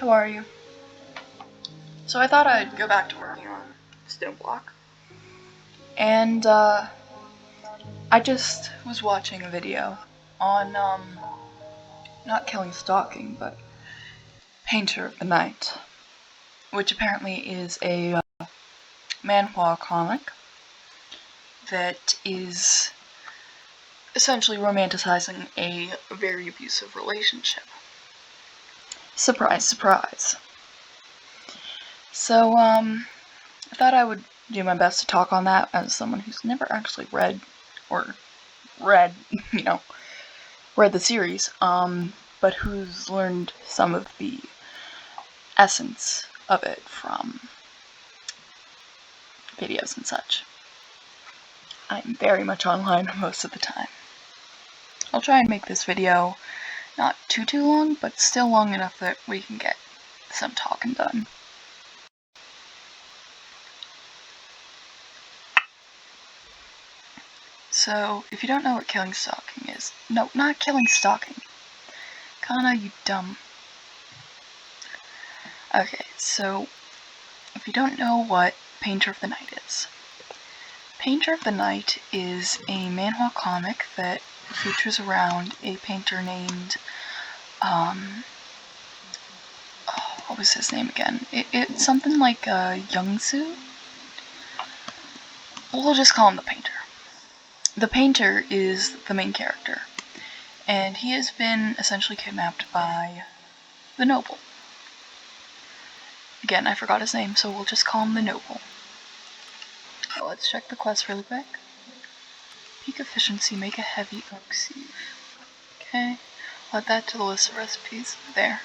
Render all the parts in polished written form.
how are you? So I thought I'd go back to working on Stoneblock. And, I just was watching a video on, not Killing Stalking, but Painter of the Night, which apparently is a manhwa comic that is essentially romanticizing a very abusive relationship. Surprise, surprise. So, I thought I would do my best to talk on that as someone who's never actually read the series, but who's learned some of the essence of it from videos and such. I'm very much online most of the time. I'll try and make this video not too long, but still long enough that we can get some talking done. So, if you don't know what Killing Stalking is, no, not Killing Stalking. Kana, you dumb. Okay, so, if you don't know what Painter of the Night is, Painter of the Night is a manhwa comic that features around a painter named, what was his name again? It's something like, Youngsu? We'll just call him the Painter. The Painter is the main character, and he has been essentially kidnapped by the Noble. Again, I forgot his name, so we'll just call him the Noble. So let's check the quest really quick. Peak efficiency, make a heavy oak sieve. Okay, add that to the list of recipes. There.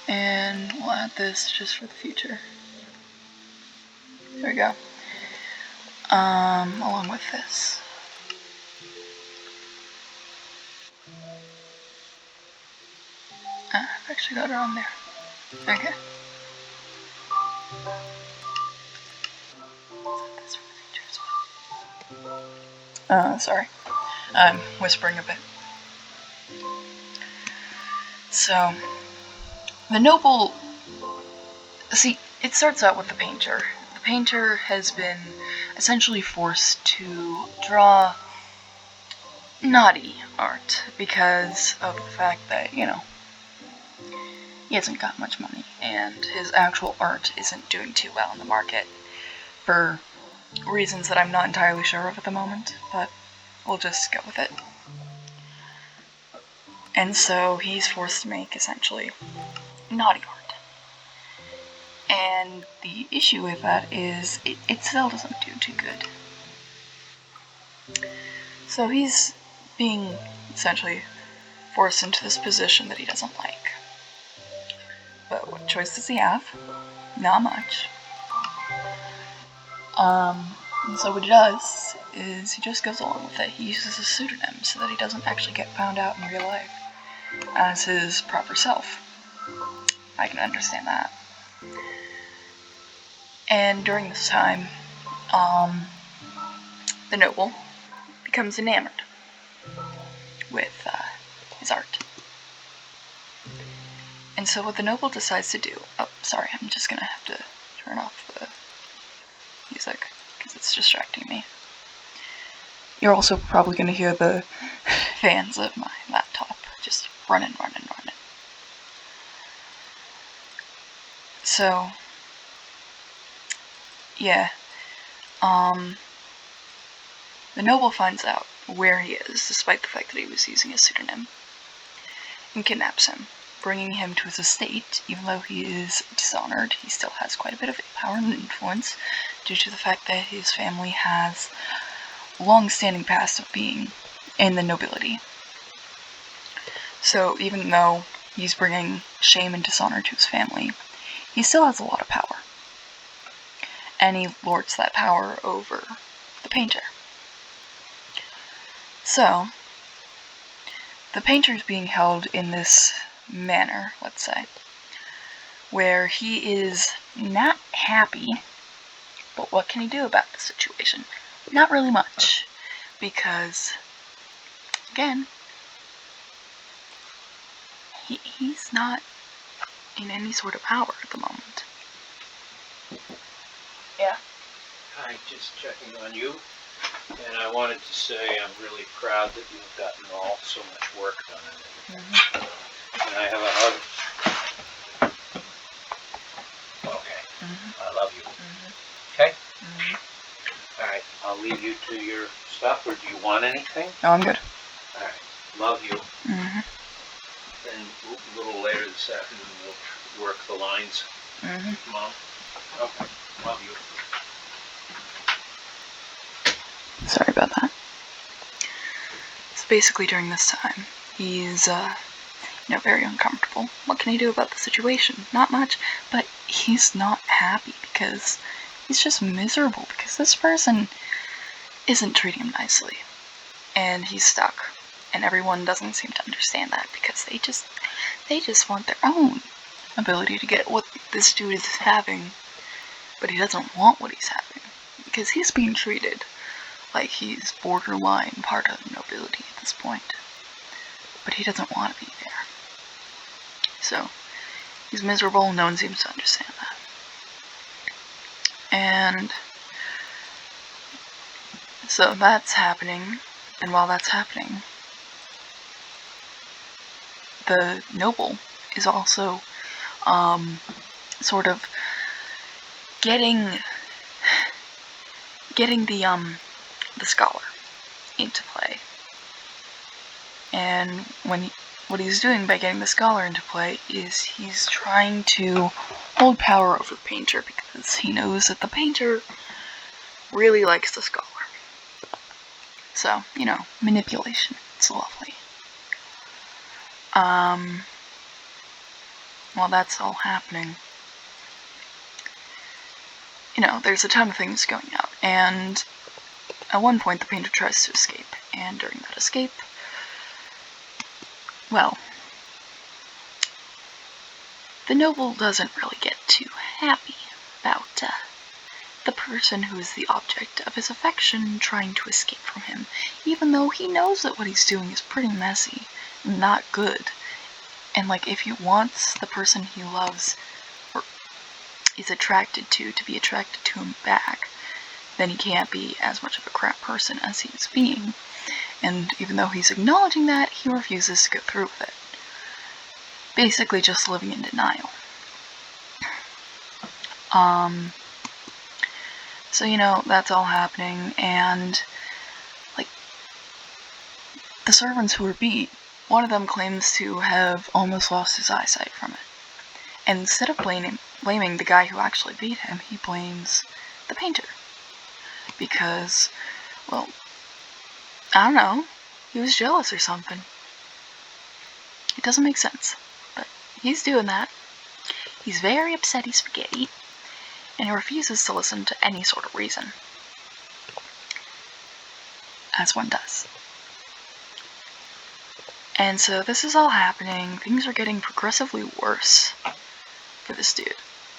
And we'll add this just for the future. There we go. Along with this. I've actually got it on there. Okay. This for the future as well. Sorry. I'm whispering a bit. So, the Noble... See, it starts out with the Painter. The Painter has been essentially forced to draw naughty art because of the fact that, he hasn't got much money, and his actual art isn't doing too well in the market for reasons that I'm not entirely sure of at the moment, but we'll just go with it. And so he's forced to make, essentially, naughty art. And the issue with that is it still doesn't do too good. So he's being, essentially, forced into this position that he doesn't like. But what choice does he have? Not much. And so what he does is he just goes along with it. He uses a pseudonym so that he doesn't actually get found out in real life as his proper self. I can understand that. And during this time, the Noble becomes enamored with his art. And so what the Noble decides to do... Oh, sorry, I'm just gonna have to turn off the music, because it's distracting me. You're also probably gonna hear the fans of my laptop just running. So, yeah, the Noble finds out where he is, despite the fact that he was using a pseudonym, and kidnaps him, bringing him to his estate. Even though he is dishonored, he still has quite a bit of power and influence, due to the fact that his family has a long-standing past of being in the nobility. So even though he's bringing shame and dishonor to his family, he still has a lot of power. And he lords that power over the Painter. So, the Painter is being held in this manner, let's say, where he is not happy, but what can he do about the situation? Not really much, because, again, he's not in any sort of power at the moment. Yeah? Hi, just checking on you. And I wanted to say I'm really proud that you've gotten so much work done on it. And I have a hug. Okay. I love you. Okay? All right. I'll leave you to your stuff, or do you want anything? No, I'm good. All right. Love you. Then a little later this afternoon we'll work the lines. Mom? Okay. Love you. Sorry about that. So basically during this time, he's, very uncomfortable. What can he do about the situation? Not much, but he's not happy because he's just miserable because this person isn't treating him nicely. And he's stuck. And everyone doesn't seem to understand that because they just want their own ability to get what this dude is having. But he doesn't want what he's having because he's being treated like he's borderline part of nobility at this point. But he doesn't want to be there. So, he's miserable, no one seems to understand that. And so that's happening, and while that's happening, the noble is also, sort of getting the scholar into play. And what he's doing by getting the scholar into play is he's trying to hold power over the painter because he knows that the painter really likes the scholar. So, manipulation. It's lovely. While that's all happening, there's a ton of things going out, and at one point the painter tries to escape, and during that escape, well, the noble doesn't really get too happy about the person who is the object of his affection trying to escape from him, even though he knows that what he's doing is pretty messy, not good, and if he wants the person he loves or is attracted to be attracted to him back, then he can't be as much of a crap person as he is being. And even though he's acknowledging that, he refuses to go through with it. Basically just living in denial. So, that's all happening, and, the servants who were beat, one of them claims to have almost lost his eyesight from it. And instead of blaming the guy who actually beat him, he blames the painter. Because, well, I don't know, he was jealous or something. It doesn't make sense, but he's doing that. He's very upsetty spaghetti, and he refuses to listen to any sort of reason. As one does. And so this is all happening. Things are getting progressively worse for this dude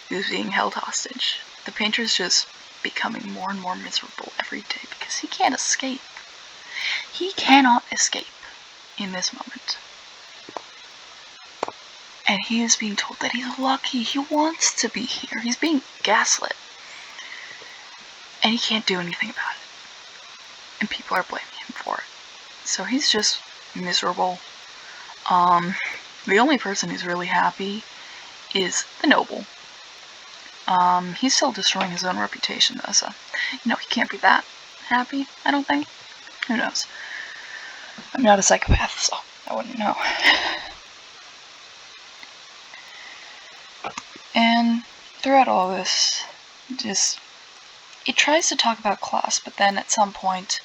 who's being held hostage. The painter's just becoming more and more miserable every day because he can't escape. He cannot escape in this moment. And he is being told that he's lucky. He wants to be here. He's being gaslit. And he can't do anything about it. And people are blaming him for it. So he's just miserable. The only person who's really happy is the noble. He's still destroying his own reputation though, so, he can't be that happy, I don't think. Who knows? I'm not a psychopath, so I wouldn't know. And throughout all this, it tries to talk about class, but then at some point,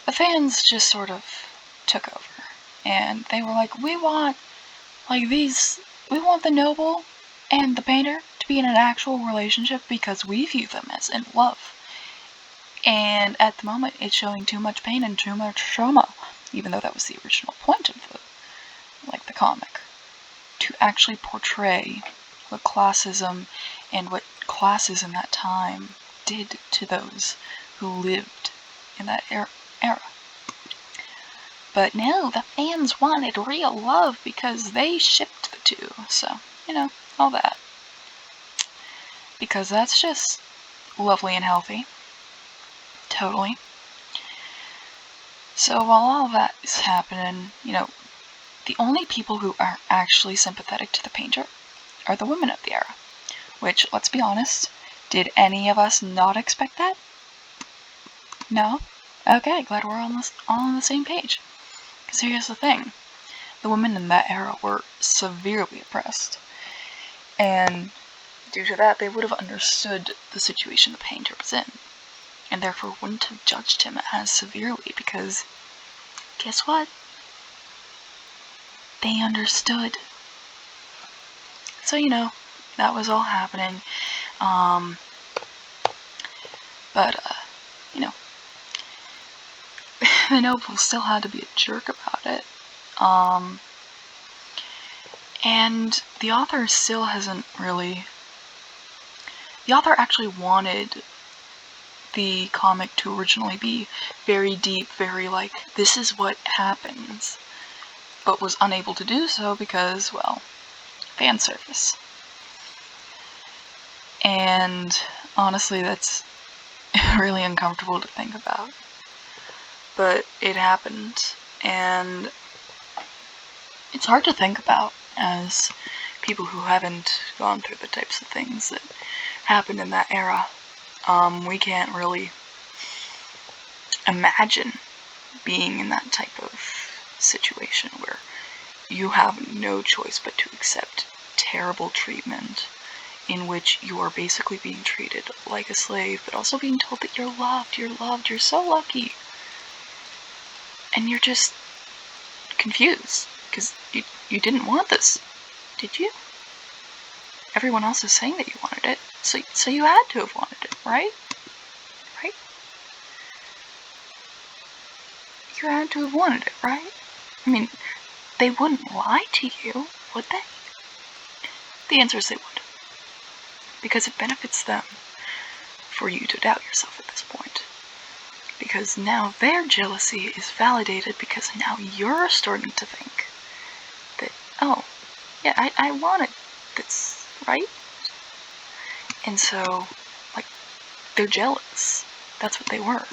the fans just sort of took over. And they were like, we want the noble and the painter to be in an actual relationship because we view them as in love. And at the moment, it's showing too much pain and too much trauma, even though that was the original point of the comic, to actually portray what classism and what classes in that time did to those who lived in that era. But no, the fans wanted real love because they shipped the too. So, all that. Because that's just lovely and healthy. Totally. So while all that is happening, the only people who are actually sympathetic to the painter are the women of the era. Which, let's be honest, did any of us not expect that? No? Okay, glad we're all on the same page. Because here's the thing. The women in that era were severely oppressed. And due to that, they would have understood the situation the painter was in. And therefore wouldn't have judged him as severely because, guess what? They understood. So, that was all happening. But the noble still had to be a jerk about it. And the author still hasn't really... The author actually wanted the comic to originally be very deep, very this is what happens, but was unable to do so because, well, fan service. And honestly, that's really uncomfortable to think about. But it happened, and it's hard to think about as people who haven't gone through the types of things that happened in that era. We can't really imagine being in that type of situation where you have no choice but to accept terrible treatment in which you are basically being treated like a slave, but also being told that you're loved, you're so lucky. And you're just confused, because you didn't want this, did you? Everyone else is saying that you wanted it, so you had to have wanted it, right? Right? You had to have wanted it, right? I mean, they wouldn't lie to you, would they? The answer is they would. Because it benefits them for you to doubt yourself at this point. Because now their jealousy is validated because now you're starting to think that, oh, yeah, I wanted this, right? And so, they're jealous. That's what they were.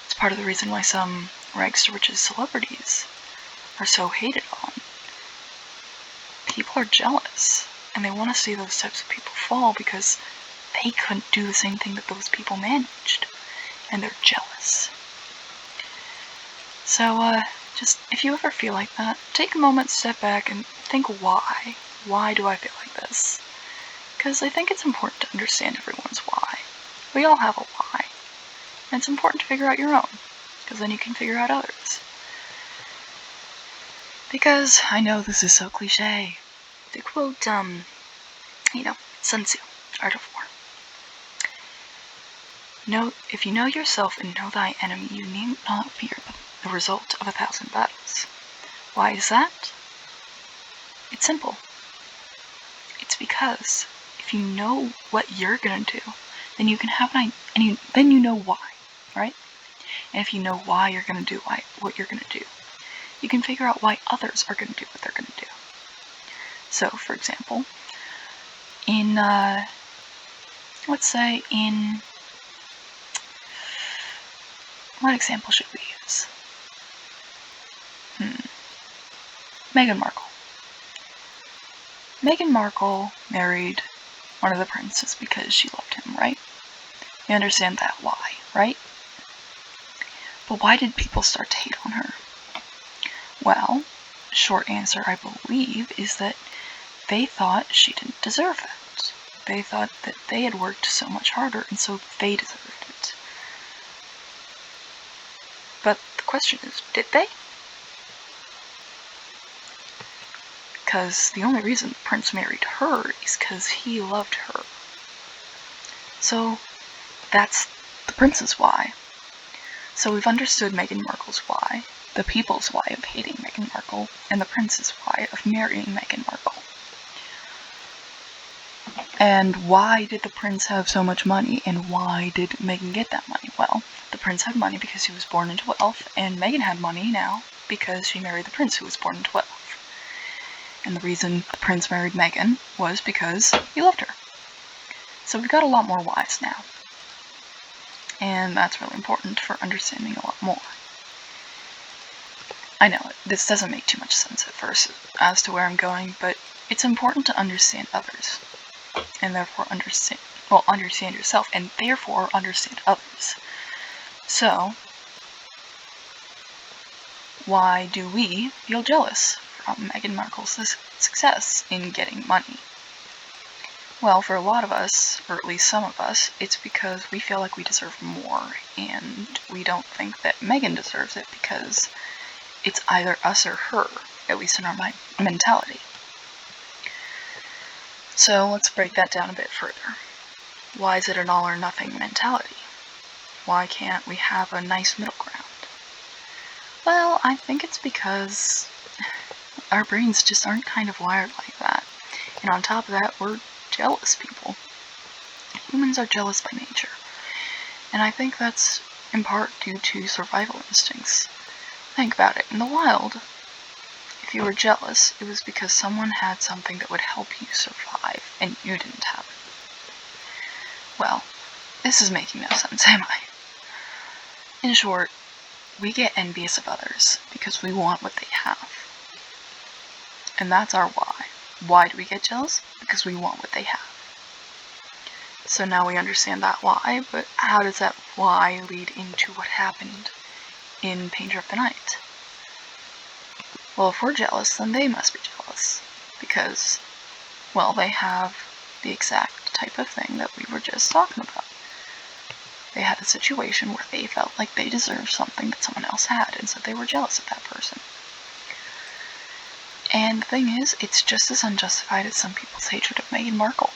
It's part of the reason why some rags to riches celebrities are so hated on. People are jealous, and they want to see those types of people fall because they couldn't do the same thing that those people managed, and they're jealous. So, just, if you ever feel like that, take a moment, step back, and think why. Why do I feel like this? Because I think it's important to understand everyone's why. We all have a why. And it's important to figure out your own, because then you can figure out others. Because I know this is so cliche. To quote, Sun Tzu, Art of War. If you know yourself and know thy enemy, you need not fear the result of 1,000 battles. Why is that? It's simple. It's because if you know what you're gonna do, then you can have then you know why, right? And if you know why you're gonna do what you're gonna do, you can figure out why others are gonna do what they're gonna do. So, for example, let's say what example should we use? Meghan Markle. Meghan Markle married one of the princes because she loved him, right? You understand that why, right? But why did people start to hate on her? Well, short answer, I believe, is that they thought she didn't deserve it. They thought that they had worked so much harder, and so they deserved it. But the question is, did they? Because the only reason the prince married her is because he loved her. So, that's the prince's why. So we've understood Meghan Markle's why, the people's why of hating Meghan Markle, and the prince's why of marrying Meghan Markle. And why did the prince have so much money, and why did Meghan get that money? Well, the prince had money because he was born into wealth, and Meghan had money now because she married the prince who was born into wealth. And the reason the prince married Meghan was because he loved her. So we've got a lot more whys now. And that's really important for understanding a lot more. I know, this doesn't make too much sense at first as to where I'm going, but it's important to understand others. And therefore understand yourself, and therefore understand others. So, why do we feel jealous from Meghan Markle's success in getting money? Well, for a lot of us, or at least some of us, it's because we feel like we deserve more, and we don't think that Meghan deserves it because it's either us or her, at least in our mentality. So let's break that down a bit further. Why is it an all or nothing mentality? Why can't we have a nice middle ground? Well, I think it's because our brains just aren't kind of wired like that. And on top of that, we're jealous people. Humans are jealous by nature. And I think that's in part due to survival instincts. Think about it. In the wild, if you were jealous, it was because someone had something that would help you survive, and you didn't have it. Well, this is making no sense, am I? In short, we get envious of others because we want what they have. And that's our why. Why do we get jealous? Because we want what they have. So now we understand that why, but how does that why lead into what happened in Painter of the Night? Well, if we're jealous, then they must be jealous. Because, well, they have the exact type of thing that we were just talking about. They had a situation where they felt like they deserved something that someone else had, and so they were jealous of that person. And the thing is, it's just as unjustified as some people's hatred of Meghan Markle.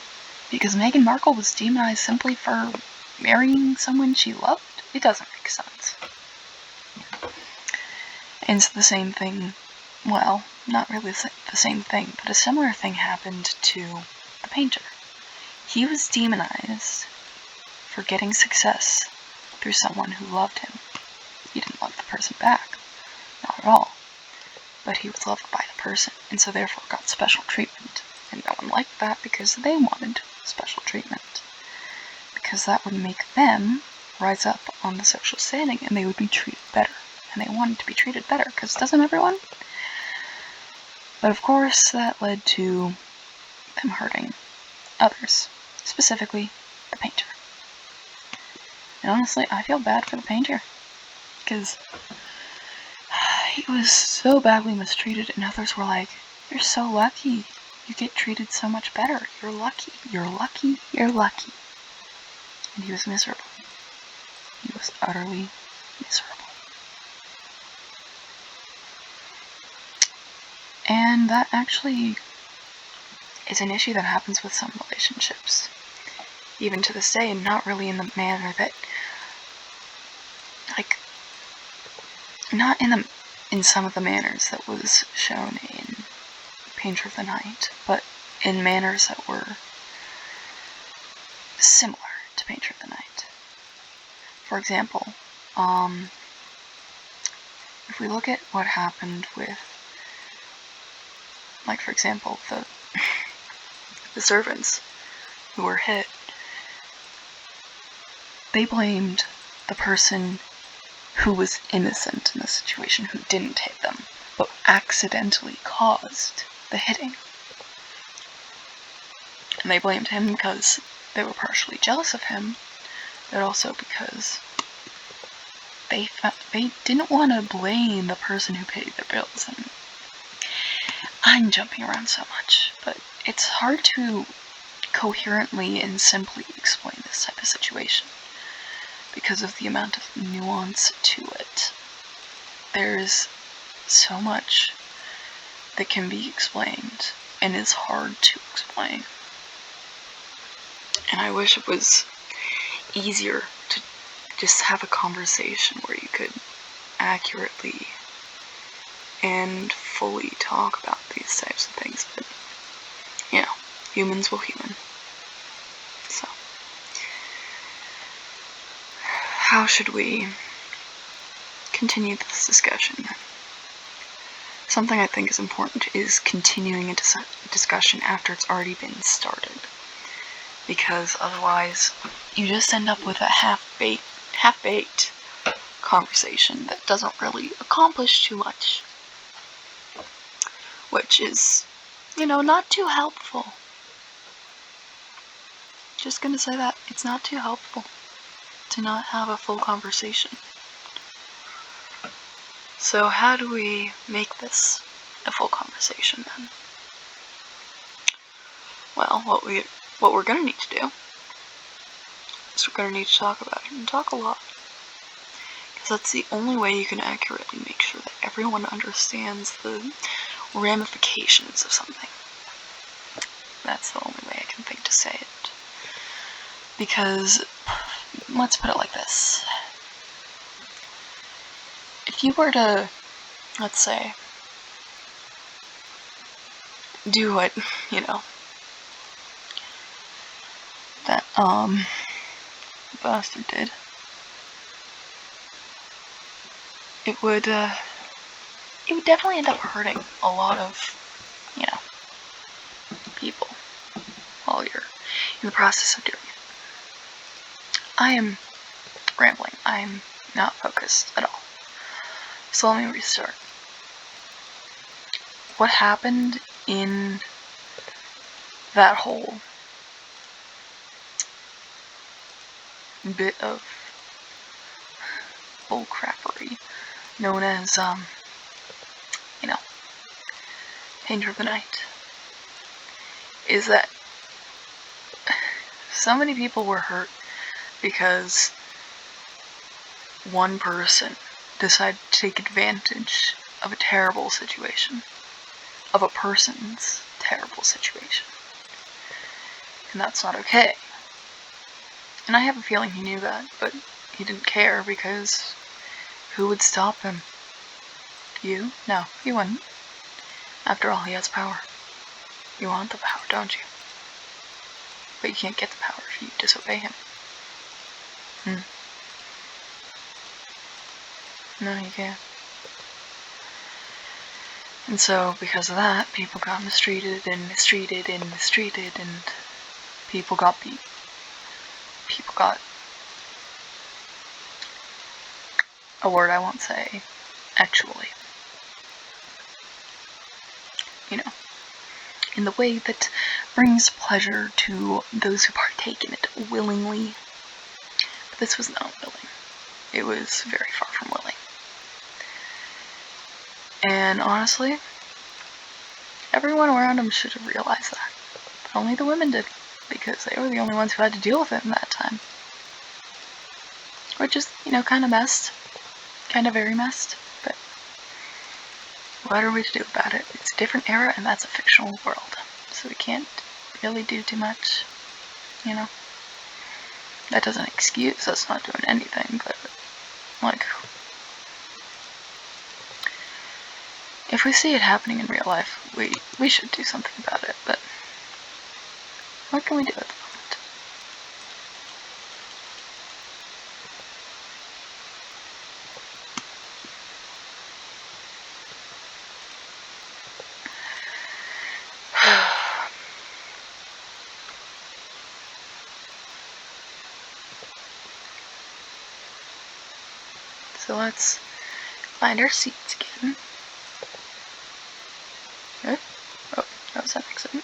Because Meghan Markle was demonized simply for marrying someone she loved? It doesn't make sense. And it's the same thing, well, not really the same thing, but a similar thing happened to the painter. He was demonized for getting success through someone who loved him. He didn't love the person back. Not at all. But he was loved by the person, and so therefore got special treatment. And no one liked that because they wanted special treatment. Because that would make them rise up on the social standing, and they would be treated better. And they wanted to be treated better, because doesn't everyone? But of course, that led to them hurting others. Specifically, the painter. And honestly, I feel bad for the painter. Because he was so badly mistreated, and others were like, "You're so lucky. You get treated so much better. You're lucky. You're lucky. You're lucky." And he was miserable. He was utterly miserable. And that actually is an issue that happens with some relationships. Even to this day, and not really in the manner that, like, not in some of the manners that was shown in Painter of the Night, but in manners that were similar to Painter of the Night. For example, if we look at what happened with, like, for example, the servants who were hit, they blamed the person who was innocent in the situation, who didn't hit them, but accidentally caused the hitting. And they blamed him because they were partially jealous of him, but also because they didn't want to blame the person who paid their bills. And I'm jumping around so much, but it's hard to coherently and simply explain this type of situation because of the amount of nuance to it. There's so much that can be explained and is hard to explain. And I wish it was easier to just have a conversation where you could accurately and fully talk about these types of things, but, you know, humans will human. So, how should we continue this discussion? something I think is important is continuing a discussion after it's already been started. Because otherwise, you just end up with a half-baked conversation that doesn't really accomplish too much. Which is, not too helpful. Just gonna say that. It's not too helpful to not have a full conversation. So how do we make this a full conversation then? Well, what we're gonna need to do is we're gonna need to talk about it, and talk a lot. Because that's the only way you can accurately make sure that everyone understands the ramifications of something. That's the only way I can think to say it. Because, let's put it like this. If you were to, let's say, do what, that, bastard did, it would definitely end up hurting a lot of, people while you're in the process of doing it. I am rambling. I'm not focused at all. So let me restart. What happened in that whole bit of bullcrappery known as, Danger of the Night, is that so many people were hurt because one person decided to take advantage of a terrible situation, of a person's terrible situation. And that's not okay. And I have a feeling he knew that, but he didn't care because who would stop him? You? No, he wouldn't. After all, he has power. You want the power, don't you? But you can't get the power if you disobey him. No, you can't. And so, because of that, people got mistreated, and people got beat. People got a word I won't say, actually. In the way that brings pleasure to those who partake in it willingly. But this was not willing. It was very far from willing. And honestly, everyone around him should have realized that. But only the women did, because they were the only ones who had to deal with it in that time. Which is, kind of messed. Kind of very messed. But what are we to do about it? It's a different era, and that's a fictional world. So we can't really do too much, That doesn't excuse us not doing anything, but, if we see it happening in real life, we should do something about it, but what can we do at the moment? So let's find our seats again. Good. Oh, that was an accident.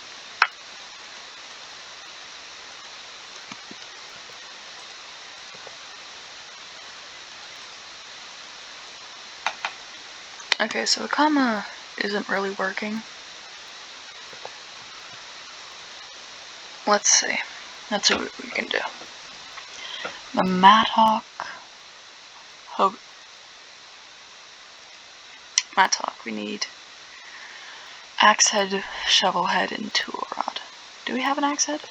Okay, so the comma isn't really working. Let's see. Let's see what we can do. The Mattock we need axe head, shovel head, and tool rod. Do we have an axe head?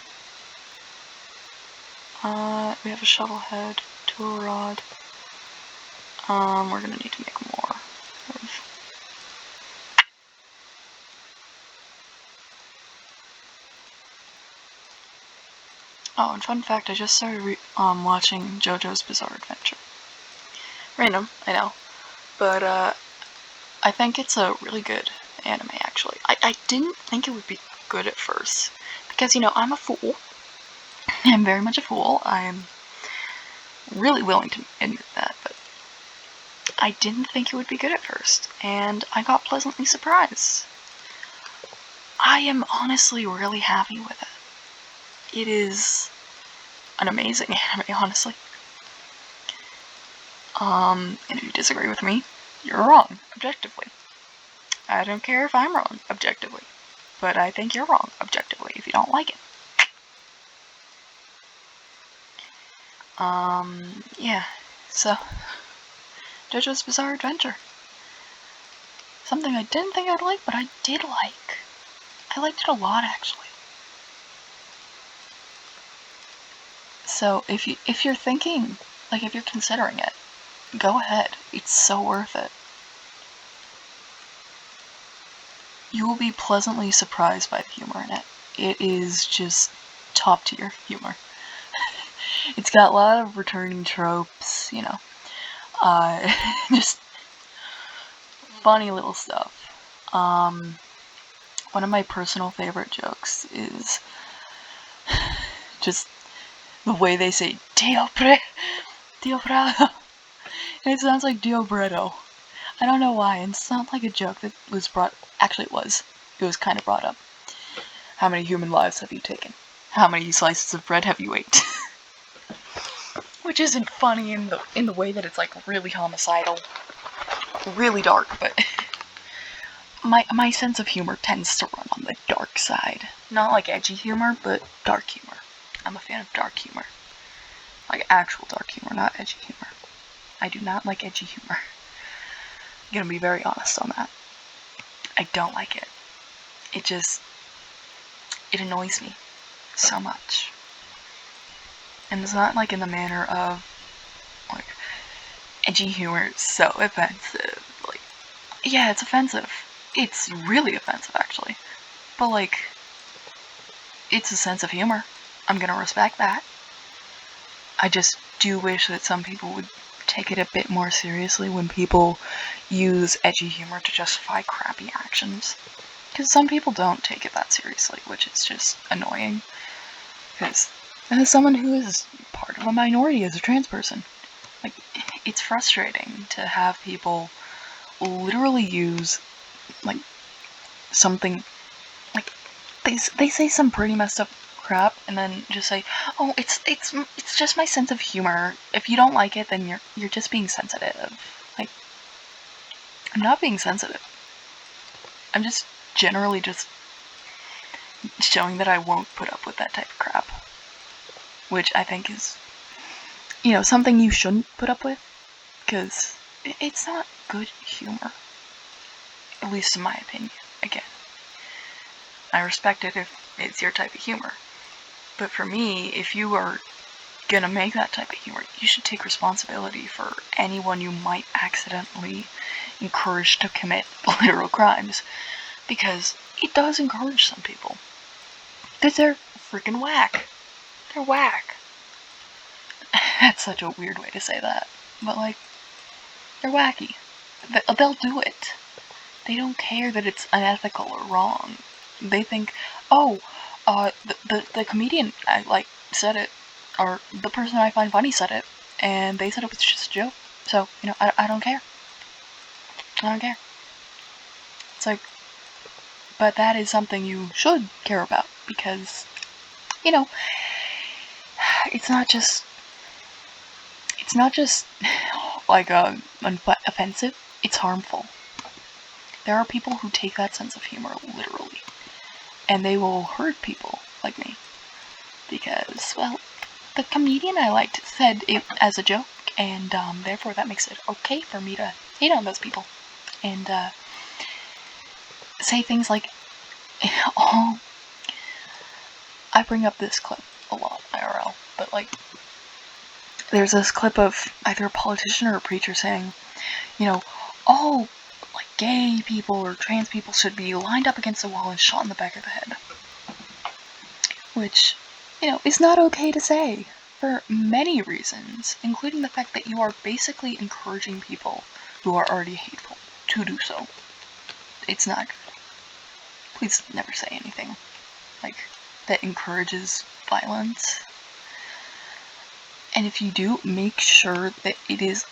We have a shovel head, tool rod. We're gonna need to make more. Oh, and fun fact, I just started watching JoJo's Bizarre Adventure. Random, I know. But, I think it's a really good anime, actually. I didn't think it would be good at first. Because, I'm a fool. I'm very much a fool. I'm really willing to admit that, but I didn't think it would be good at first. And I got pleasantly surprised. I am honestly really happy with it. It is an amazing anime, honestly. And if you disagree with me, you're wrong, objectively. I don't care if I'm wrong, objectively. But I think you're wrong, objectively, if you don't like it. Yeah. So, JoJo's Bizarre Adventure. Something I didn't think I'd like, but I did like. I liked it a lot, actually. So, if you're thinking, if you're considering it, go ahead. It's so worth it. You will be pleasantly surprised by the humor in it. It is just top tier humor. It's got a lot of returning tropes, just funny little stuff. One of my personal favorite jokes is just the way they say Dio Brado. And it sounds like Dio Bretto. I don't know why, and it's not like a joke that was actually it was kind of brought up. How many human lives have you taken? How many slices of bread have you ate? Which isn't funny in the way that it's really homicidal, really dark, but my sense of humor tends to run on the dark side. Not edgy humor, but dark humor. I'm a fan of dark humor. Actual dark humor, not edgy humor. I do not like edgy humor. I'm gonna be very honest on that. I don't like it. It annoys me so much. And it's not in the manner of edgy humor is so offensive. Yeah, it's offensive. It's really offensive, actually. But it's a sense of humor. I'm gonna respect that. I just do wish that some people would take it a bit more seriously when people use edgy humor to justify crappy actions. Because some people don't take it that seriously, which is just annoying. Because as someone who is part of a minority as a trans person, it's frustrating to have people literally use, something, they say some pretty messed up crap and then just say, oh, it's just my sense of humor. If you don't like it, then you're just being sensitive. I'm not being sensitive. I'm just generally just showing that I won't put up with that type of crap. Which I think is, something you shouldn't put up with. Because it's not good humor. At least in my opinion. Again. I respect it if it's your type of humor. But for me, if you are gonna make that type of humor, you should take responsibility for anyone you might accidentally encourage to commit literal crimes. Because it does encourage some people. Because they're freaking whack. They're whack. That's such a weird way to say that. But they're wacky. They'll do it. They don't care that it's unethical or wrong. They think, oh, the comedian I said it, or the person I find funny said it, and they said it was just a joke. So, I don't care. I don't care. It's but that is something you should care about, because, it's not just offensive, it's harmful. There are people who take that sense of humor literally, and they will hurt people like me. Because, well, the comedian I liked said it as a joke, and therefore that makes it okay for me to hate on those people. And say things like, oh, I bring up this clip a lot, IRL, but there's this clip of either a politician or a preacher saying, oh, gay people or trans people should be lined up against a wall and shot in the back of the head. Which, is not okay to say for many reasons, including the fact that you are basically encouraging people who are already hateful to to do so. It's not good. Please never say anything like that encourages violence. And if you do, make sure that it is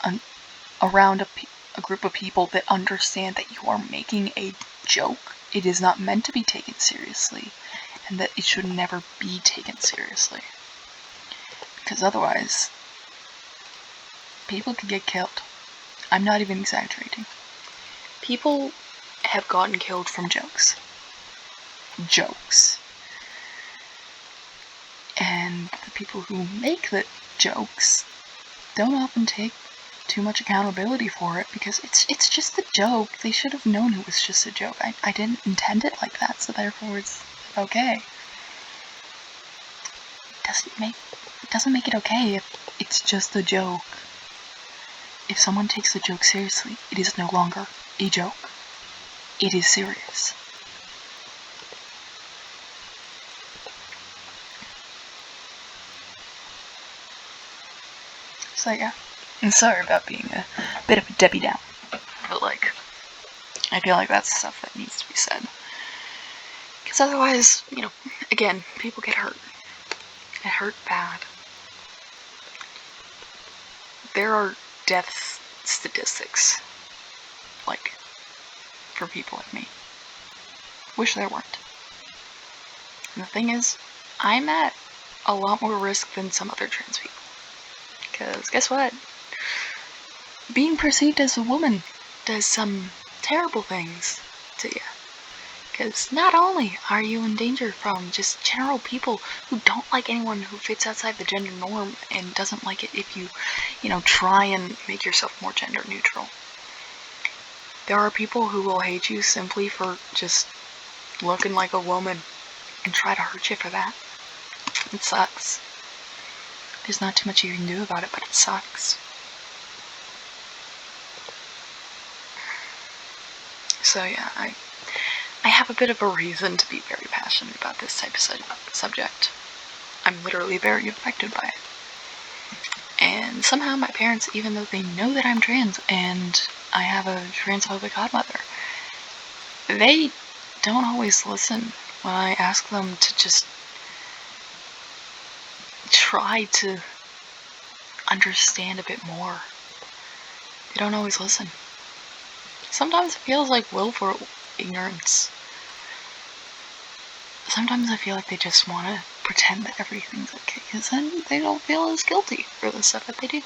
around a group of people that understand that you are making a joke. It is not meant to be taken seriously, and that it should never be taken seriously. Because otherwise, people could get killed. I'm not even exaggerating. People have gotten killed from jokes. Jokes. And the people who make the jokes don't often take too much accountability for it, because it's just a joke. They should have known it was just a joke. I didn't intend it like that, so therefore it's okay. It doesn't make it okay if it's just a joke. If someone takes the joke seriously, it is no longer a joke. It is serious. So yeah, I'm sorry about being a bit of a Debbie Downer, but like, I feel like that's stuff that needs to be said. Because otherwise, again, people get hurt. Get hurt bad. There are death statistics, like, for people like me. Wish there weren't. And the thing is, I'm at a lot more risk than some other trans people. Because guess what? Being perceived as a woman does some terrible things to you. Because not only are you in danger from just general people who don't like anyone who fits outside the gender norm and doesn't like it if you, try and make yourself more gender neutral. There are people who will hate you simply for just looking like a woman and try to hurt you for that. It sucks. There's not too much you can do about it, but it sucks. So yeah, I have a bit of a reason to be very passionate about this type of subject. I'm literally very affected by it. And somehow my parents, even though they know that I'm trans and I have a transphobic godmother, they don't always listen when I ask them to just try to understand a bit more. They don't always listen. Sometimes it feels like willful ignorance. Sometimes I feel like they just want to pretend that everything's okay, because then they don't feel as guilty for the stuff that they do.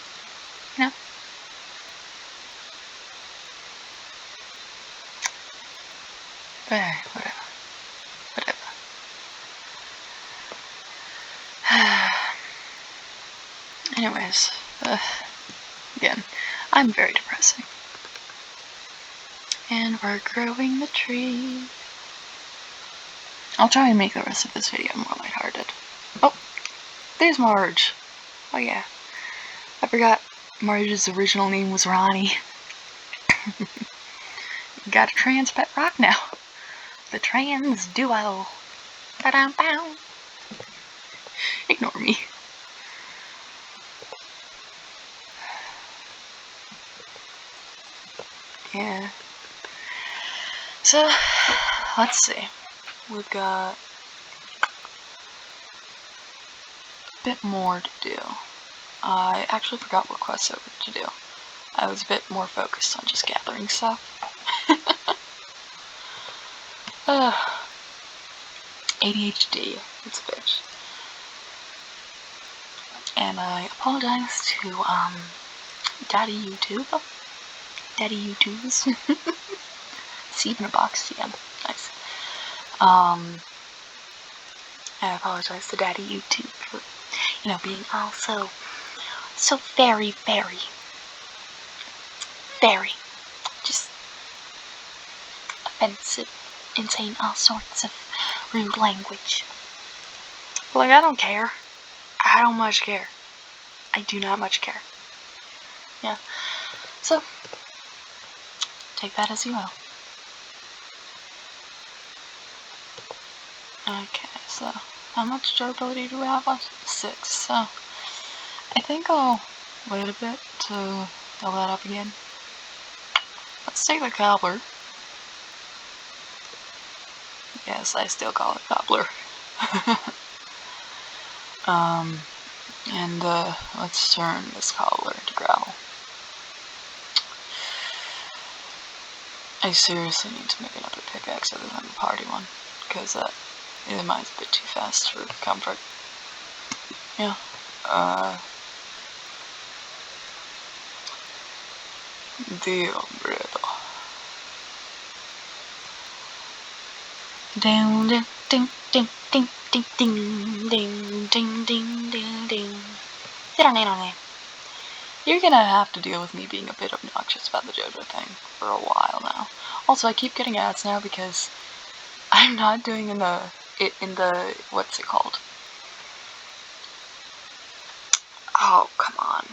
But hey, whatever. Anyways, again, I'm very depressing. And we're growing the tree. I'll try and make the rest of this video more lighthearted. Oh, there's Marge. Oh yeah. I forgot Marge's original name was Ronnie. Got a trans pet rock now. The trans duo. Ba-dum-bow. Ignore me. Yeah. So, let's see. We've got a bit more to do. I actually forgot what quests over to do. I was a bit more focused on just gathering stuff. ADHD, it's a bitch. And I apologize to, Daddy YouTube. Daddy YouTubes. Seed in a box, yeah, nice. I apologize to Daddy YouTube for, being all so very, just offensive and saying all sorts of rude language. Like, I don't care. I don't much care. I do not much care. Yeah. So, take that as you will. Okay, so how much durability do we have left? 6, so I think I'll wait a bit to fill that up again. Let's Let's take the cobbler. Yes, I still call it cobbler. And let's turn this cobbler to gravel. I seriously need to make another pickaxe other than the party one, because mine's a bit too fast for comfort. Yeah. Deal, brother. Ding ding ding ding ding ding ding ding ding ding ding ding. You're gonna have to deal with me being a bit obnoxious about the JoJo thing for a while now. Also, I keep getting ads now because I'm not doing in the what's it called? Oh, come on.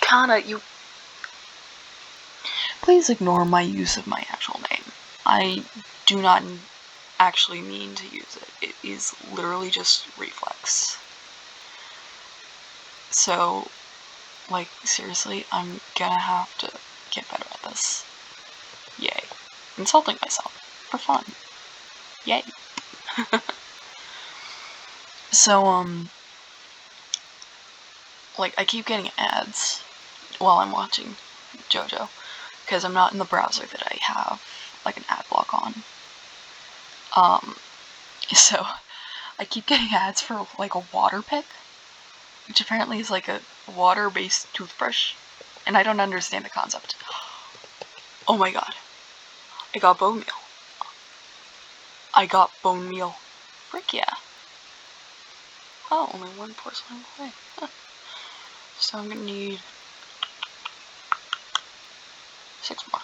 Kana, you... Please ignore my use of my actual name. I do not actually mean to use it. It is literally just reflex. So, like, seriously, I'm gonna have to get better at this. Yay. Insulting myself. For fun. Yay. So, like, I keep getting ads while I'm watching JoJo, because I'm not in the browser that I have, like, an ad block on. So, I keep getting ads for, like, a water pick, which apparently is, like, a water-based toothbrush, and I don't understand the concept. Oh my god. I got bone meal. Frick yeah. Oh, only one porcelain clay. Huh. So I'm gonna need 6 more.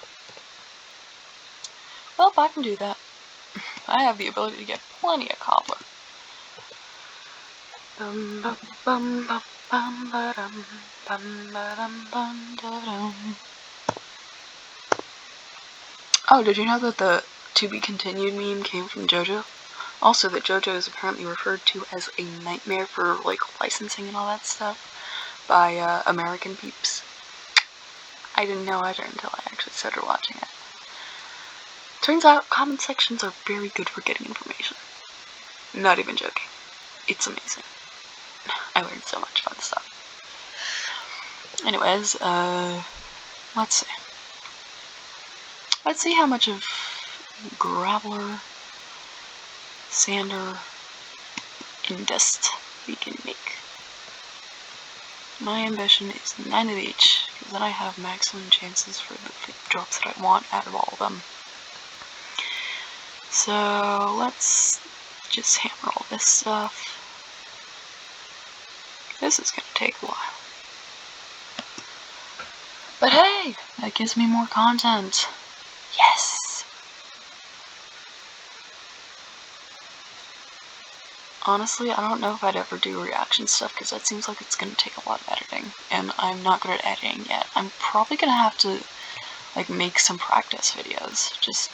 Well, if I can do that, I have the ability to get plenty of cobbler. Oh, did you know that the to be continued meme came from JoJo? Also, that JoJo is apparently referred to as a nightmare for, like, licensing and all that stuff by American peeps. I didn't know either until I actually started watching it. Turns out comment sections are very good for getting information. Not even joking. It's amazing. I learned so much fun stuff. Anyways, let's see. Let's see how much of graveler, sander, and dust we can make. My ambition is 9 of each, because then I have maximum chances for the drops that I want out of all of them. So let's just hammer all this stuff. This is gonna take a while. But hey, that gives me more content. Yes! Honestly, I don't know if I'd ever do reaction stuff, because that seems like it's gonna take a lot of editing, and I'm not good at editing yet. I'm probably gonna have to, like, make some practice videos. Just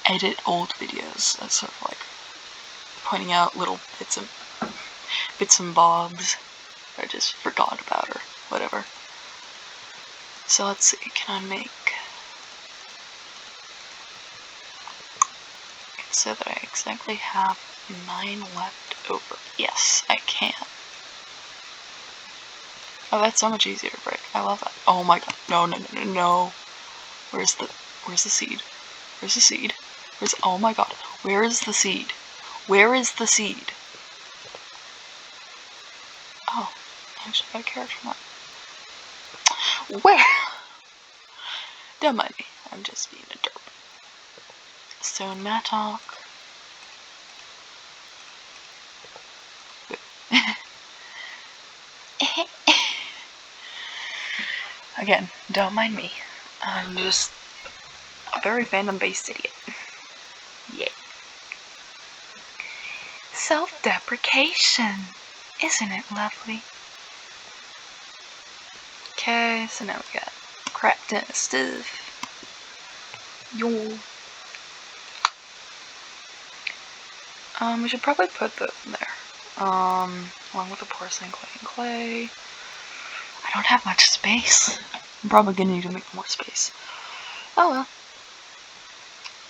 edit old videos. That's sort of like pointing out little bits and bobs I just forgot about or whatever. So let's see, can I make it so that I exactly have 9 left over? Yes, I can. Oh, that's so much easier to break. I love that. Oh my god. No. Where's the seed? Where's the seed? Oh my god. Where is the seed? Where is the seed? Oh, I actually got a carrot from that. Where? Don't mind me. I'm just being a derp. Stone mattock. Again, don't mind me. I'm just a very fandom-based idiot. Yay. Self-deprecation. Isn't it lovely? Okay, so now we got crap ton of stuff. Yo. We should probably put those in there. Along with the porcelain clay and clay. I don't have much space. I'm probably gonna need to make more space. Oh well.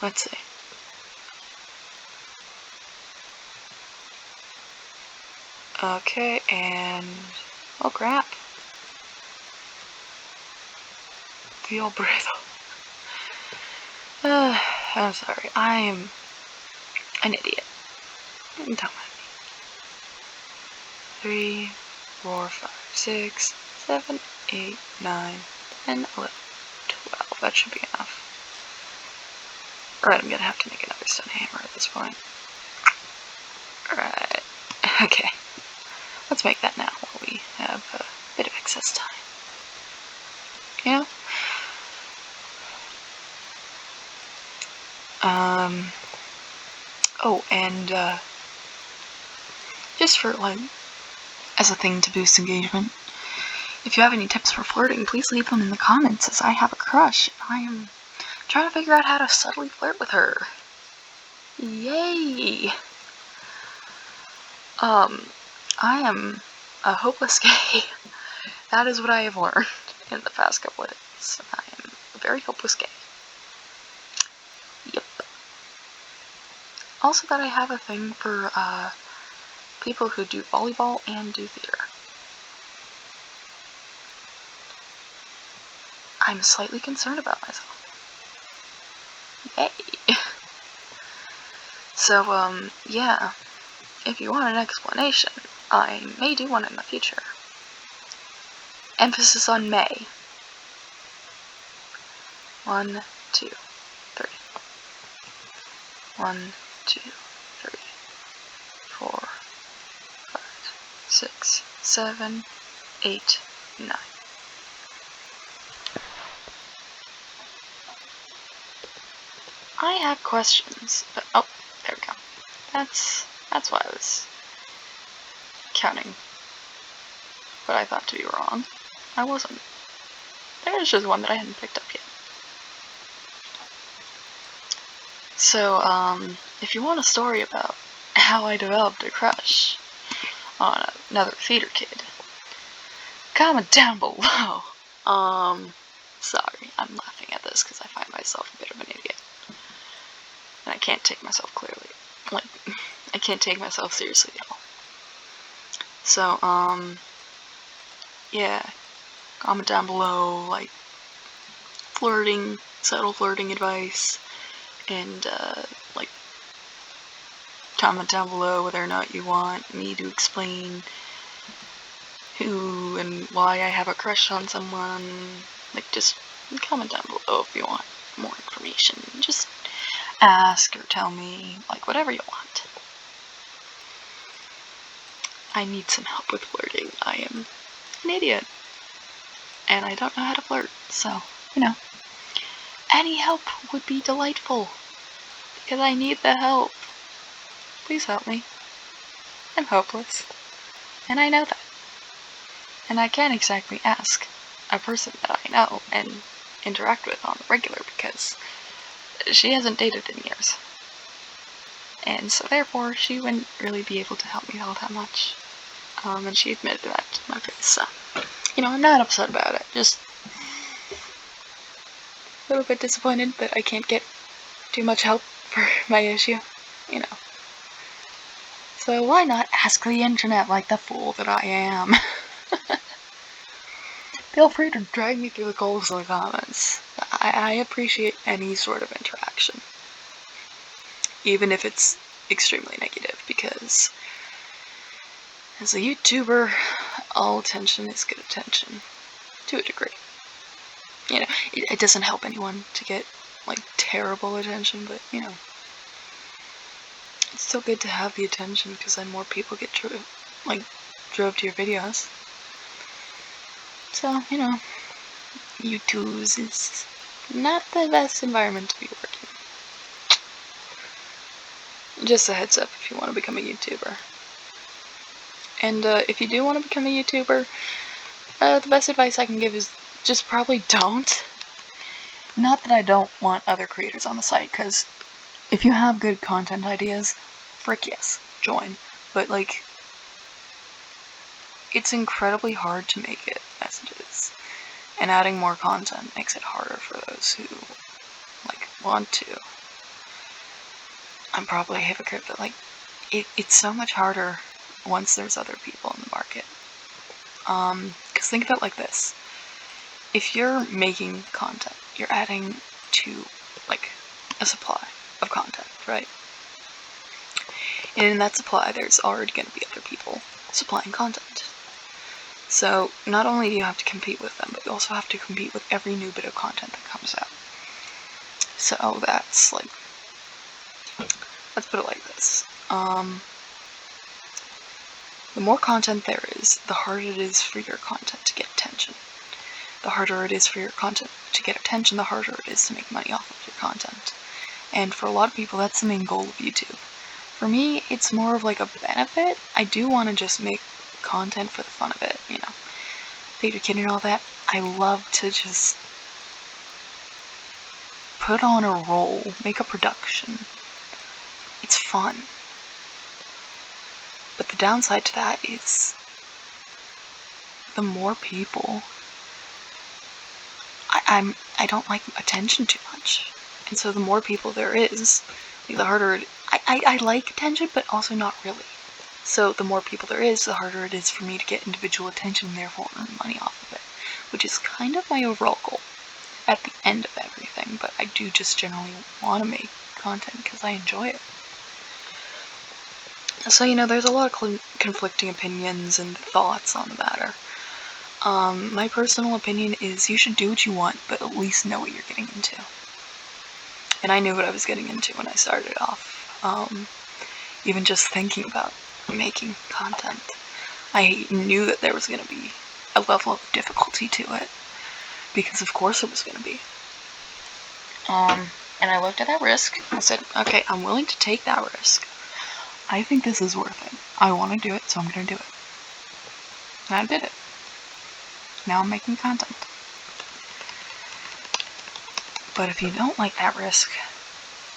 Let's see. Okay, and... oh crap. The old breath. I'm sorry. I am an idiot. Don't mind me. 3, 4, 5, 6, 7, 8, 9, 10, 11, 12. That should be enough. Alright, I'm gonna have to make another stone hammer at this point. Alright. Okay. Let's make that now while we have a bit of excess time. Yeah? Oh, and, just for, like, as a thing to boost engagement, if you have any tips for flirting, please leave them in the comments, as I have a crush. I am trying to figure out how to subtly flirt with her. Yay! I am a hopeless gay. That is what I have learned in the past couple of days. I am a very hopeless gay. Yep. Also that I have a thing for, people who do volleyball and do theater. I'm slightly concerned about myself. Yay! So, yeah. If you want an explanation, I may do one in the future. Emphasis on may. 1, 2, 3. 1, 2, 3, 4, 5, 6, 7, 8, 9. I have questions. Oh, there we go. That's why I was counting what I thought to be wrong. I wasn't. There was just one that I hadn't picked up yet. So, if you want a story about how I developed a crush on another theater kid, comment down below. Sorry, I'm laughing at this because I find myself a bit of an idiot. And I can't take myself clearly. Like, I can't take myself seriously at all. So, yeah, comment down below, like, flirting, subtle flirting advice, and, like, comment down below whether or not you want me to explain who and why I have a crush on someone. Like, just comment down below if you want more information. Just ask or tell me, like, whatever you want. I need some help with flirting. I am an idiot. And I don't know how to flirt, so, you know. Any help would be delightful. Because I need the help. Please help me. I'm hopeless. And I know that. And I can't exactly ask a person that I know and interact with on the regular because she hasn't dated in years. And so therefore, she wouldn't really be able to help me all that much. And she admitted that to my face, so, you know, I'm not upset about it, just a little bit disappointed that I can't get too much help for my issue, you know. So why not ask the internet like the fool that I am? Feel free to drag me through the coals in the comments. I appreciate any sort of interaction. Even if it's extremely negative, because as a YouTuber, all attention is good attention. To a degree. You know, it doesn't help anyone to get, like, terrible attention, but, you know. It's still good to have the attention, because then more people get drove to your videos. So, you know, YouTubes is not the best environment to be working. Just a heads up if you want to become a YouTuber. And if you do want to become a YouTuber, the best advice I can give is just probably don't. Not that I don't want other creators on the site, because if you have good content ideas, frick yes, join. But, like, it's incredibly hard to make it as messages. And adding more content makes it harder for those who, like, want to. I'm probably a hypocrite, but, like, it's so much harder once there's other people in the market. Because think of it like this. If you're making content, you're adding to, like, a supply of content, right? And in that supply, there's already going to be other people supplying content. So not only do you have to compete with them, but you also have to compete with every new bit of content that comes out. So that's, like, let's put it like this. The more content there is, the harder it is for your content to get attention. The harder it is for your content to get attention, the harder it is to make money off of your content. And for a lot of people, that's the main goal of YouTube. For me, it's more of like a benefit. I do want to just make content for the fun of it, you know. Theater kid and all that. I love to just put on a role, make a production. It's fun. But the downside to that is the more people, I don't like attention too much. And so the more people there is, the harder I like attention, but also not really. So the more people there is, the harder it is for me to get individual attention and therefore earn money off of it. Which is kind of my overall goal at the end of everything, but I do just generally want to make content because I enjoy it. So, you know, there's a lot of conflicting opinions and thoughts on the matter. My personal opinion is you should do what you want, but at least know what you're getting into. And I knew what I was getting into when I started off. Even just thinking about making content, I knew that there was going to be a level of difficulty to it, because of course it was going to be. And I looked at that risk, I said, okay, I'm willing to take that risk. I think this is worth it. I want to do it, so I'm going to do it. And I did it. Now I'm making content. But if you don't like that risk,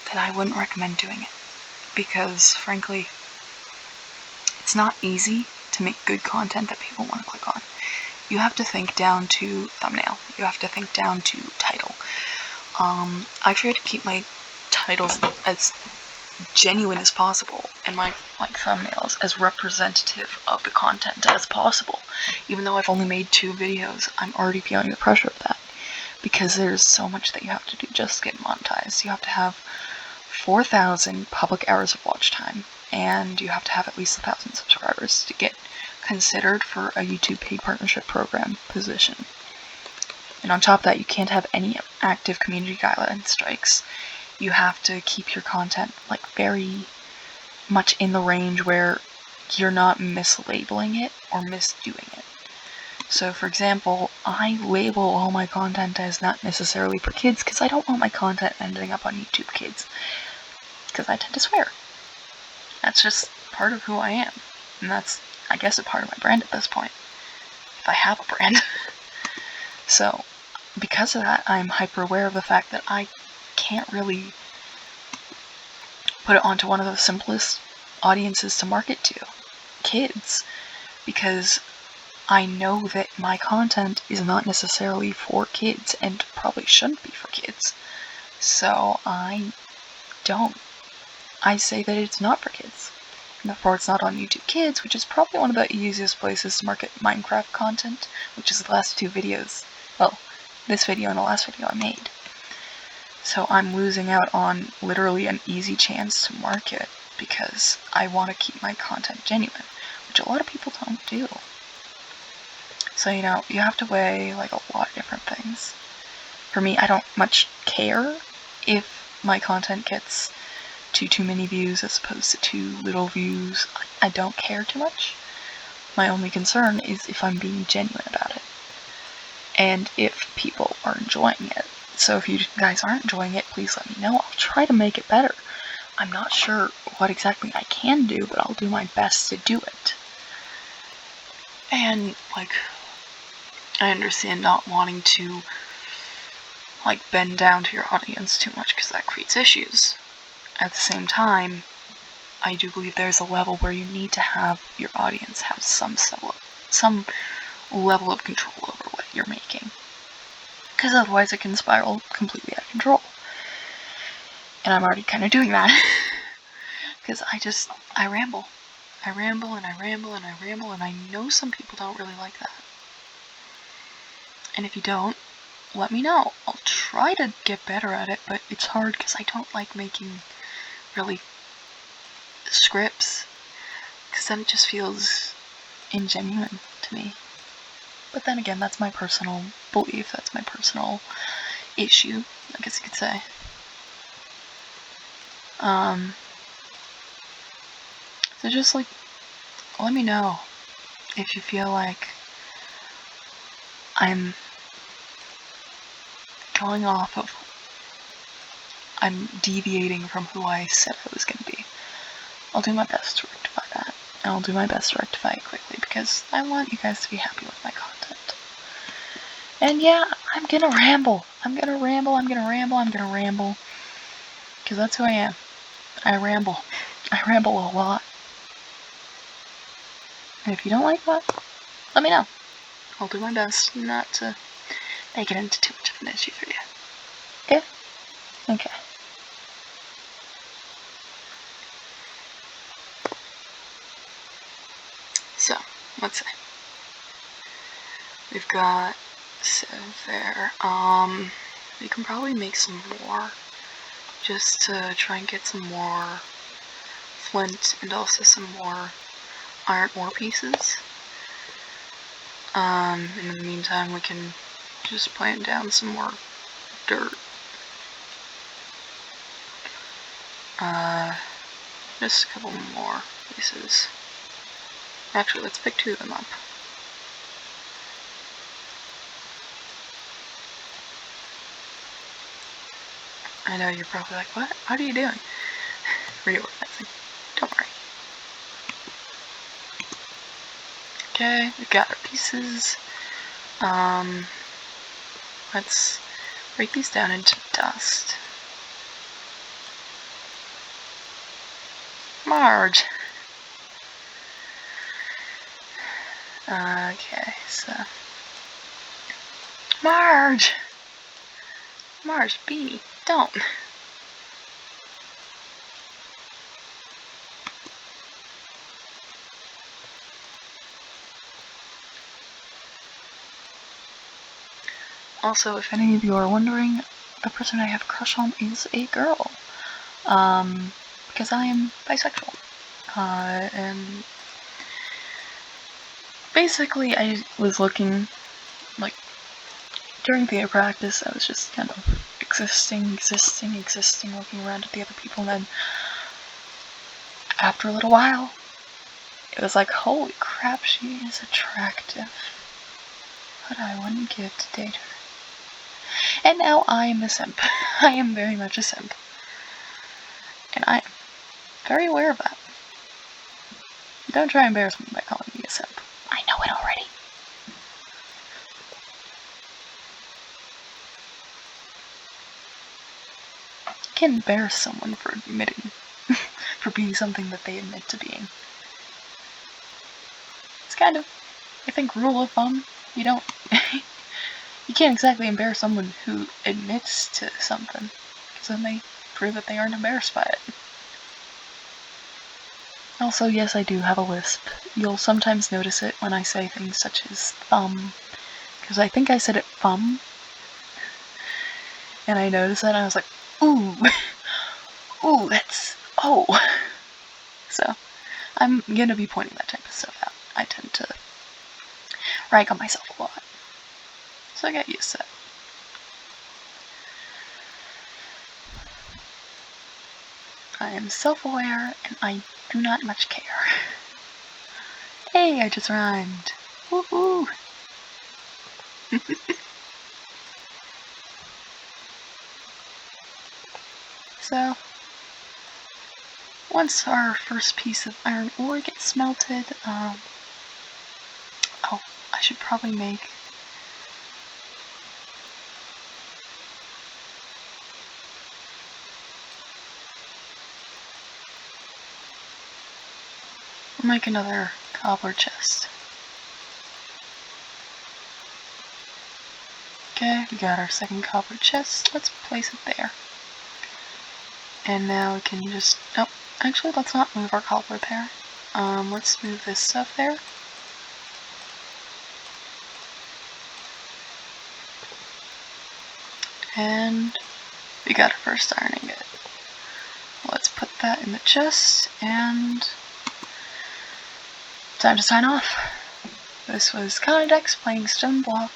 then I wouldn't recommend doing it. Because, frankly, it's not easy to make good content that people want to click on. You have to think down to thumbnail. You have to think down to title. I try to keep my titles as genuine as possible, and my thumbnails as representative of the content as possible. Even though I've only made 2 videos, I'm already feeling the pressure of that, because there's so much that you have to do just to get monetized. You have to have 4,000 public hours of watch time, and you have to have at least 1,000 subscribers to get considered for a YouTube paid partnership program position. And on top of that, you can't have any active community guideline strikes. You have to keep your content very much in the range where you're not mislabeling it or misdoing it. So, for example, I label all my content as not necessarily for kids because I don't want my content ending up on YouTube Kids, because I tend to swear. That's just part of who I am, and that's, I guess, a part of my brand at this point, if I have a brand. So, because of that, I'm hyper aware of the fact that I can't really put it onto one of the simplest audiences to market to, kids, because I know that my content is not necessarily for kids and probably shouldn't be for kids. So I say that it's not for kids. And therefore it's not on YouTube Kids, which is probably one of the easiest places to market Minecraft content, which is the last 2 videos. Well, this video and the last video I made. So I'm losing out on literally an easy chance to market because I want to keep my content genuine, which a lot of people don't do. So, you know, you have to weigh a lot of different things. For me, I don't much care if my content gets too many views as opposed to too little views. I don't care too much. My only concern is if I'm being genuine about it, and if people are enjoying it. So if you guys aren't enjoying it, please let me know. I'll try to make it better. I'm not sure what exactly I can do, but I'll do my best to do it. And, I understand not wanting to, bend down to your audience too much, because that creates issues. At the same time, I do believe there's a level where you need to have your audience have some level of control over what you're making. Because otherwise it can spiral completely out of control. And I'm already kind of doing that. Because I ramble. I ramble and I ramble and I ramble, and I know some people don't really like that. And if you don't, let me know. I'll try to get better at it, but it's hard because I don't like making really scripts, because then it just feels ingenuine to me. But then again, that's my personal belief, that's my personal issue, I guess you could say. So just like, let me know if you feel like I'm deviating from who I said I was going to be. I'll do my best to rectify that. And I'll do my best to rectify it quickly, because I want you guys to be happy with my content. And yeah, I'm gonna ramble. I'm gonna ramble. Because that's who I am. I ramble. I ramble a lot. And if you don't like that, let me know. I'll do my best not to make it into too much of an issue for you. Yeah? Okay. So, let's see. We've got 7 there. We can probably make some more, just to try and get some more flint and also some more iron ore pieces. In the meantime, we can just plant down some more dirt. Just a couple more pieces. Actually, let's pick 2 of them up. I know you're probably like, what are you doing? Reorganizing. Don't worry. Okay, we got our pieces. Let's break these down into dust. Marge! Okay, so... Marge! Beanie, don't! Also, if any of you are wondering, the person I have a crush on is a girl. Because I am bisexual. And basically I was looking, like, during theater practice, I was just kind of existing, looking around at the other people, and then after a little while, it was like, holy crap, she is attractive. But I wouldn't give to date her. And now I am a simp. I am very much a simp. And I am very aware of that. Don't try and embarrass me by calling me a simp. I know it already. You can't embarrass someone for admitting, for being something that they admit to being. It's kind of, I think, rule of thumb. You don't, you can't exactly embarrass someone who admits to something, because then they prove that they aren't embarrassed by it. Also, yes, I do have a lisp. You'll sometimes notice it when I say things such as thumb, because I think I said it thumb, and I noticed that and I was like, ooh, ooh, that's, oh. So, I'm gonna be pointing that type of stuff out. I tend to rag on myself a lot, so I get used to it. I am self-aware, and I do not much care. Hey, I just rhymed. Woohoo! So, once our first piece of iron ore gets smelted, oh, I should probably make another cobbler chest. Okay, we got our second copper chest. Let's place it there. And now we can just... Oh, actually, let's not move our copper there. Let's move this stuff there. And we got our first iron ingot. Let's put that in the chest, and time to sign off. This was Kana Dex playing Stoneblock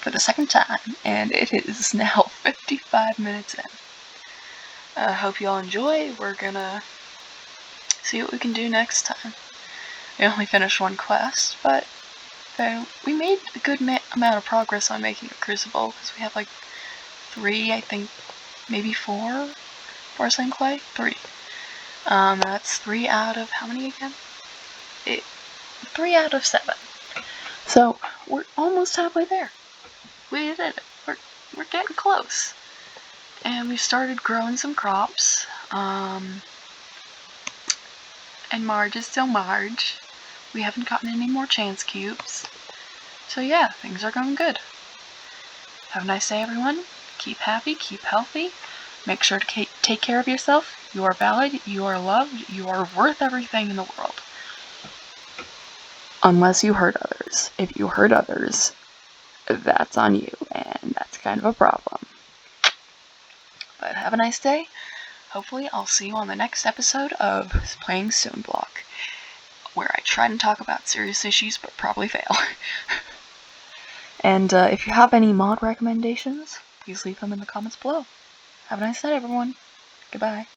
for the second time, and it is now 55 minutes in. I hope you all enjoy. We're gonna see what we can do next time. We only finished one quest, but we made a good amount of progress on making a crucible, because we have like 3, I think, maybe 4 porcelain clay? 3. That's 3 out of how many again? 3 out of 7. So we're almost halfway there. We did it. We're getting close. And we started growing some crops. And Marge is still Marge. We haven't gotten any more chance cubes. So yeah, things are going good. Have a nice day, everyone. Keep happy, keep healthy. Make sure to take care of yourself. You are valid, you are loved, you are worth everything in the world. Unless you hurt others. If you hurt others, that's on you, and that's kind of a problem. But have a nice day. Hopefully I'll see you on the next episode of Playing Stoneblock, where I try and talk about serious issues, but probably fail. And if you have any mod recommendations, please leave them in the comments below. Have a nice night, everyone. Goodbye.